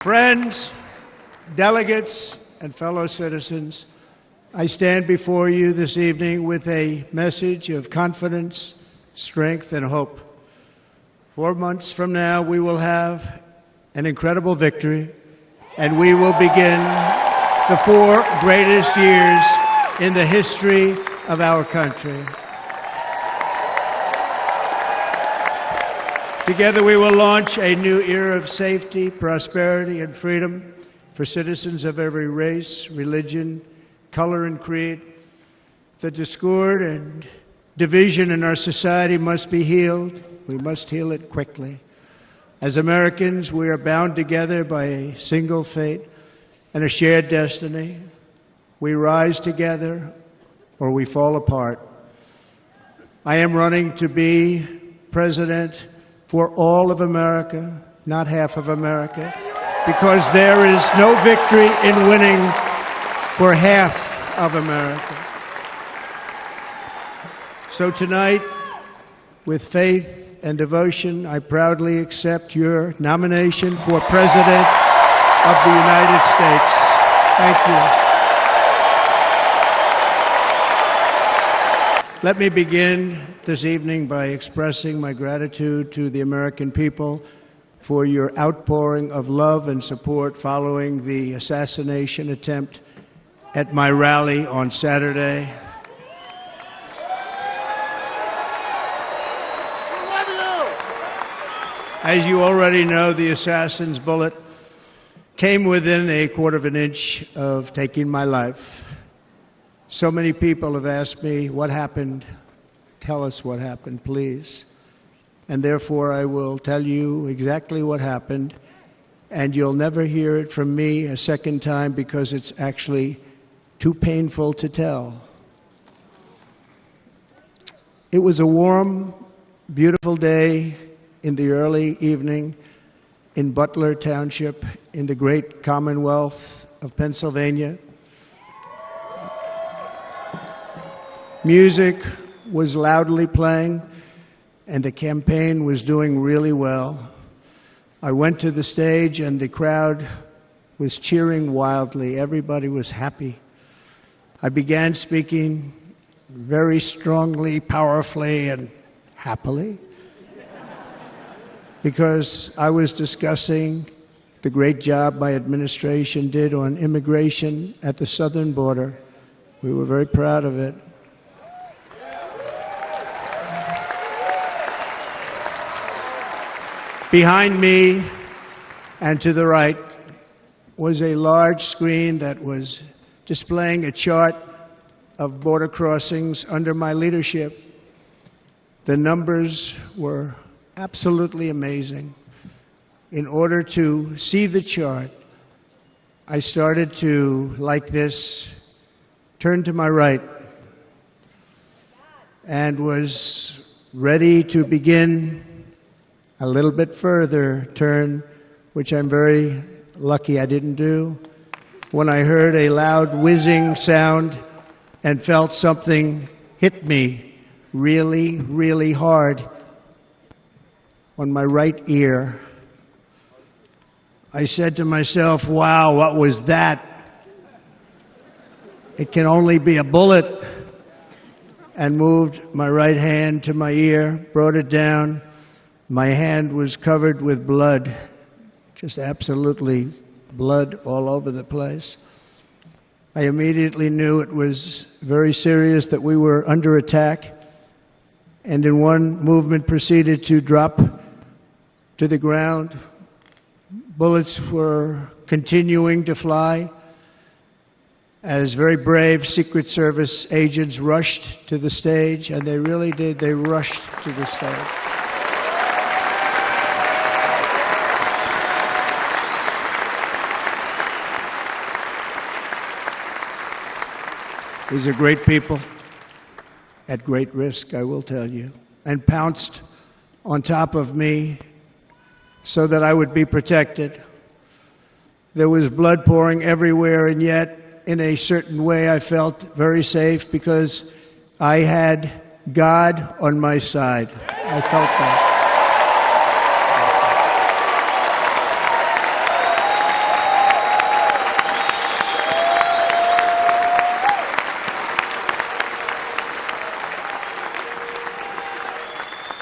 Friends, delegates, and fellow citizens, I stand before you this evening with a message of confidence, strength, and hope. 4 months from now, we will have an incredible victory, and we will begin the 4 greatest years in the history of our country. Together, we will launch a new era of safety, prosperity, and freedom for citizens of every race, religion, color, and creed. The discord and division in our society must be healed. We must heal it quickly. As Americans, we are bound together by a single fate and a shared destiny. We rise together or we fall apart. I am running to be president for all of America, not half of America, because there is no victory in winning for half of America. So tonight, with faith and devotion, I proudly accept your nomination for President of the United States. Thank you. Let me begin this evening by expressing my gratitude to the American people for your outpouring of love and support following the assassination attempt at my rally on Saturday. As you already know, the assassin's bullet came within a quarter of an inch of taking my life. So many people have asked me, what happened? Tell us what happened, please. And therefore, I will tell you exactly what happened, and you'll never hear it from me a second time because it's actually too painful to tell. It was a warm, beautiful day in the early evening in Butler Township in the great Commonwealth of Pennsylvania. Music was loudly playing, and the campaign was doing really well. I went to the stage, and the crowd was cheering wildly. Everybody was happy. I began speaking very strongly, powerfully, and happily, because I was discussing the great job my administration did on immigration at the southern border. We were very proud of it. Behind me and to the right was a large screen that was displaying a chart of border crossings under my leadership. The numbers were absolutely amazing. In order to see the chart, I started to, like this, turn to my right and was ready to begin a little bit further turn, which I'm very lucky I didn't do, when I heard a loud whizzing sound and felt something hit me really, really hard on my right ear. I said to myself, wow, what was that? It can only be a bullet. And moved my right hand to my ear, brought it down. My hand was covered with blood, just absolutely blood all over the place. I immediately knew it was very serious, that we were under attack, and in one movement proceeded to drop to the ground. Bullets were continuing to fly as very brave Secret Service agents rushed to the stage, and they really did. They rushed to the stage. These are great people, at great risk, I will tell you, and pounced on top of me so that I would be protected. There was blood pouring everywhere, and yet, in a certain way, I felt very safe because I had God on my side. I felt that.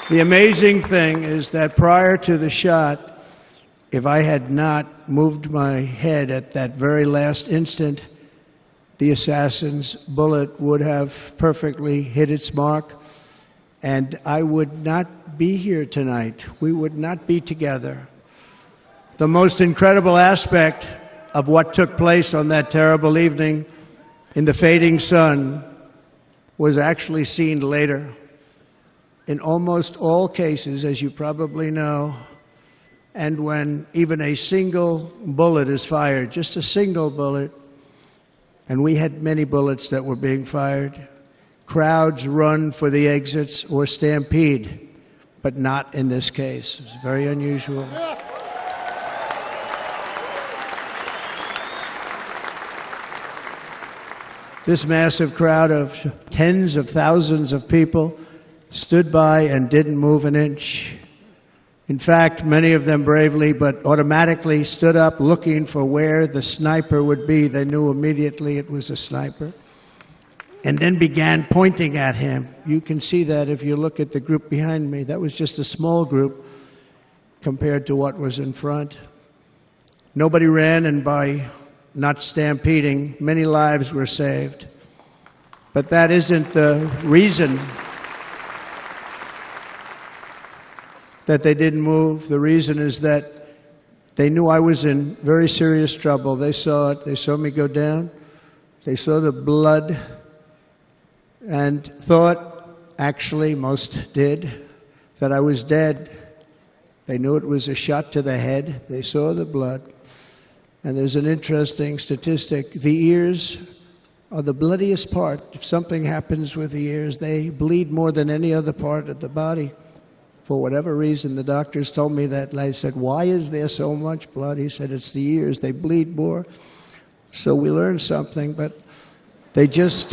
The amazing thing is that prior to the shot, if I had not moved my head at that very last instant, the assassin's bullet would have perfectly hit its mark, and I would not be here tonight. We would not be together. The most incredible aspect of what took place on that terrible evening in the fading sun was actually seen later. In almost all cases, as you probably know, and when even a single bullet is fired, just a single bullet, and we had many bullets that were being fired, crowds run for the exits or stampede, but not in this case. It's very unusual. This massive crowd of tens of thousands of people stood by and didn't move an inch. In fact, many of them bravely but automatically stood up looking for where the sniper would be. They knew immediately it was a sniper. And then began pointing at him. You can see that if you look at the group behind me. That was just a small group compared to what was in front. Nobody ran, and by not stampeding, many lives were saved. But that isn't the reason that they didn't move. The reason is that they knew I was in very serious trouble. They saw it. They saw me go down. They saw the blood and thought, actually most did, that I was dead. They knew it was a shot to the head. They saw the blood. And there's an interesting statistic. The ears are the bloodiest part. If something happens with the ears, they bleed more than any other part of the body. For whatever reason, the doctors told me that. I said, why is there so much blood? He said, it's the ears. They bleed more. So we learned something, but they just,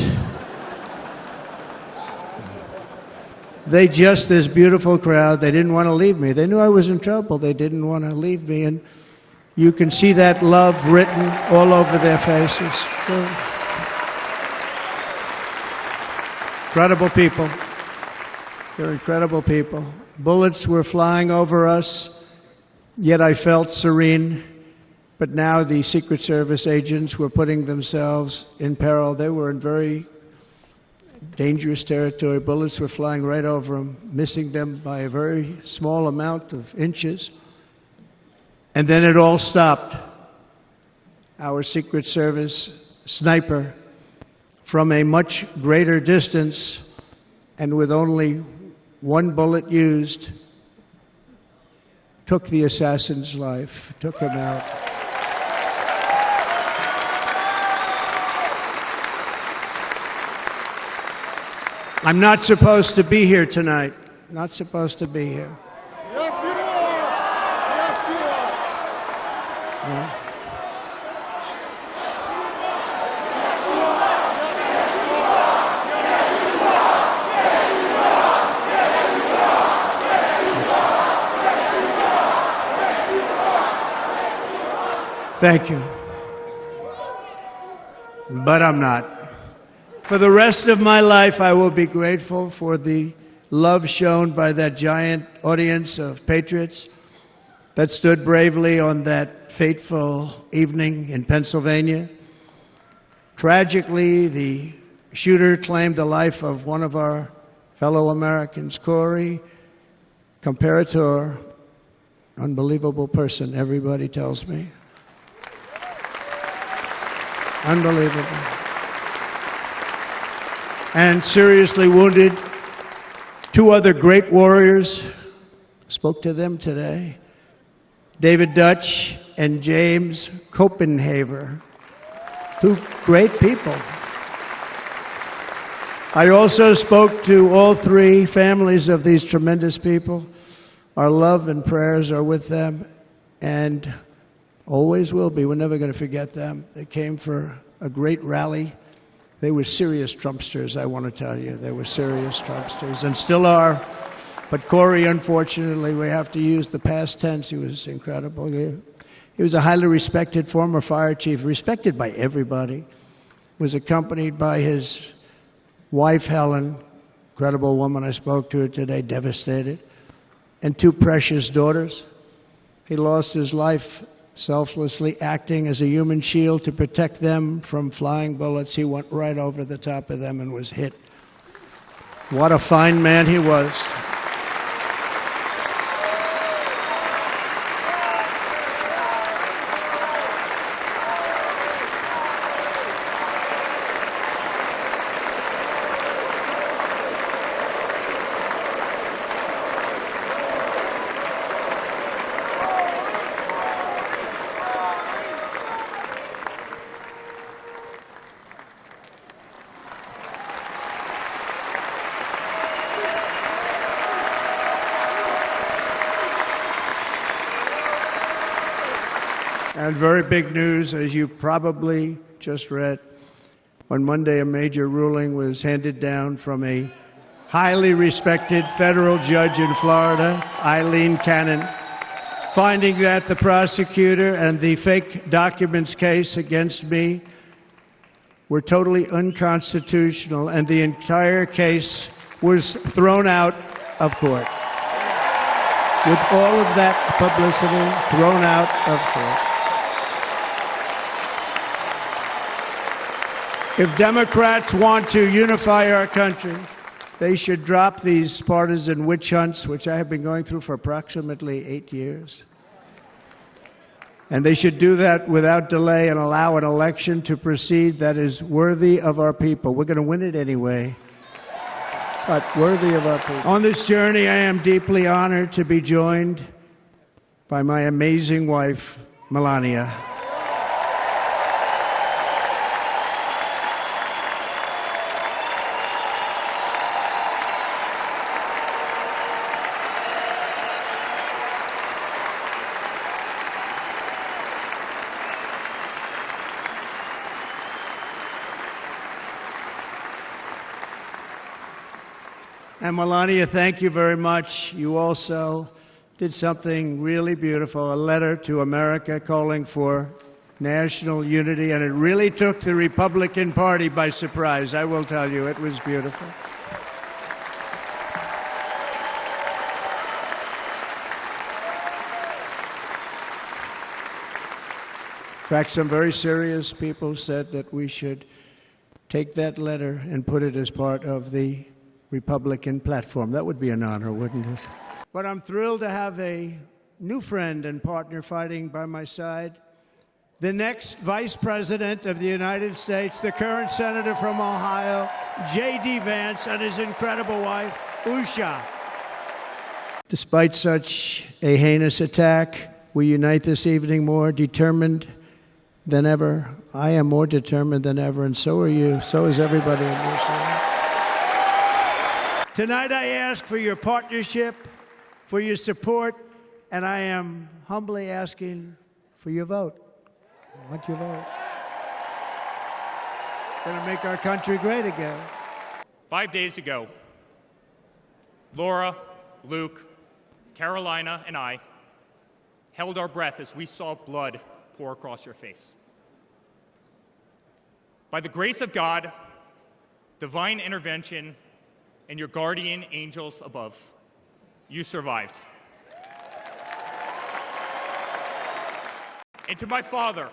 this beautiful crowd, they didn't want to leave me. They knew I was in trouble. They didn't want to leave me. And you can see that love written all over their faces. Incredible people. They're incredible people. Bullets were flying over us, yet I felt serene. But now the Secret Service agents were putting themselves in peril. They were in very dangerous territory. Bullets were flying right over them, missing them by a very small amount of inches. And then it all stopped. Our Secret Service sniper, from a much greater distance and with only one bullet used, took the assassin's life, took him out. I'm not supposed to be here tonight. Not supposed to be here. Yes, you are. Yes, you are. Yeah. Thank you. But I'm not. For the rest of my life, I will be grateful for the love shown by that giant audience of patriots that stood bravely on that fateful evening in Pennsylvania. Tragically, the shooter claimed the life of one of our fellow Americans, Corey Comparator. Unbelievable person, everybody tells me. Unbelievable. And seriously wounded, two other great warriors. Spoke to them today. David Dutch and James Copenhaver. Two great people. I also spoke to all three families of these tremendous people. Our love and prayers are with them, and always will be. We're never going to forget them. They came for a great rally. They were serious Trumpsters, I want to tell you. They were serious Trumpsters, and still are. But Corey, unfortunately, we have to use the past tense. He was incredible. He was a highly respected former fire chief, respected by everybody. Was accompanied by his wife, Helen, incredible woman. I spoke to her today, devastated, and 2 precious daughters. He lost his life selflessly acting as a human shield to protect them from flying bullets. He went right over the top of them and was hit. What a fine man he was. And very big news, as you probably just read, on Monday a major ruling was handed down from a highly respected federal judge in Florida, Eileen Cannon, finding that the prosecutor and the fake documents case against me were totally unconstitutional, and the entire case was thrown out of court. With all of that publicity, thrown out of court. If Democrats want to unify our country, they should drop these partisan witch hunts, which I have been going through for approximately 8 years. And they should do that without delay and allow an election to proceed that is worthy of our people. We're going to win it anyway, but worthy of our people. On this journey, I am deeply honored to be joined by my amazing wife, Melania. And Melania, thank you very much. You also did something really beautiful, a letter to America calling for national unity, and it really took the Republican Party by surprise. I will tell you, it was beautiful. In fact, some very serious people said that we should take that letter and put it as part of the Republican platform. That would be an honor, wouldn't it? But I'm thrilled to have a new friend and partner fighting by my side, the next Vice President of the United States, the current Senator from Ohio, J.D. Vance, and his incredible wife, Usha. Despite such a heinous attack, we unite this evening more determined than ever. I am more determined than ever, and so are you. So is everybody in this room. Tonight I ask for your partnership, for your support, and I am humbly asking for your vote. I want your vote. Going to make our country great again. 5 days ago, Laura, Luke, Carolina, and I held our breath as we saw blood pour across your face. By the grace of God, divine intervention, and your guardian angels above, you survived. And to my father,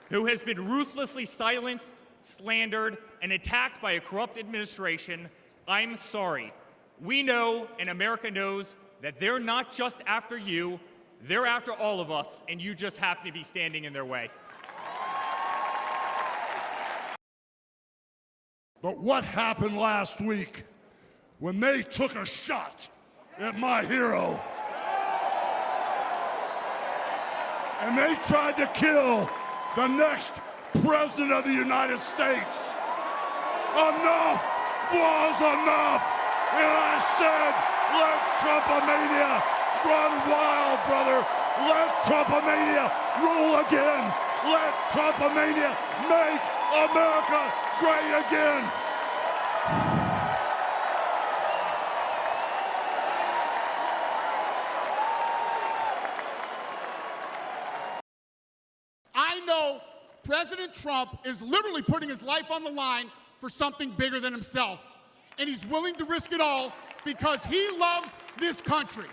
who has been ruthlessly silenced, slandered, and attacked by a corrupt administration, I'm sorry. We know, and America knows, that they're not just after you, they're after all of us, and you just happen to be standing in their way. But what happened last week when they took a shot at my hero and they tried to kill the next president of the United States? Enough was enough, and I said, let Trumpomania run wild, brother. Let Trumpomania rule again. Let Trumpomania make America great again. I know President Trump is literally putting his life on the line for something bigger than himself. and he's willing to risk it all because he loves this country.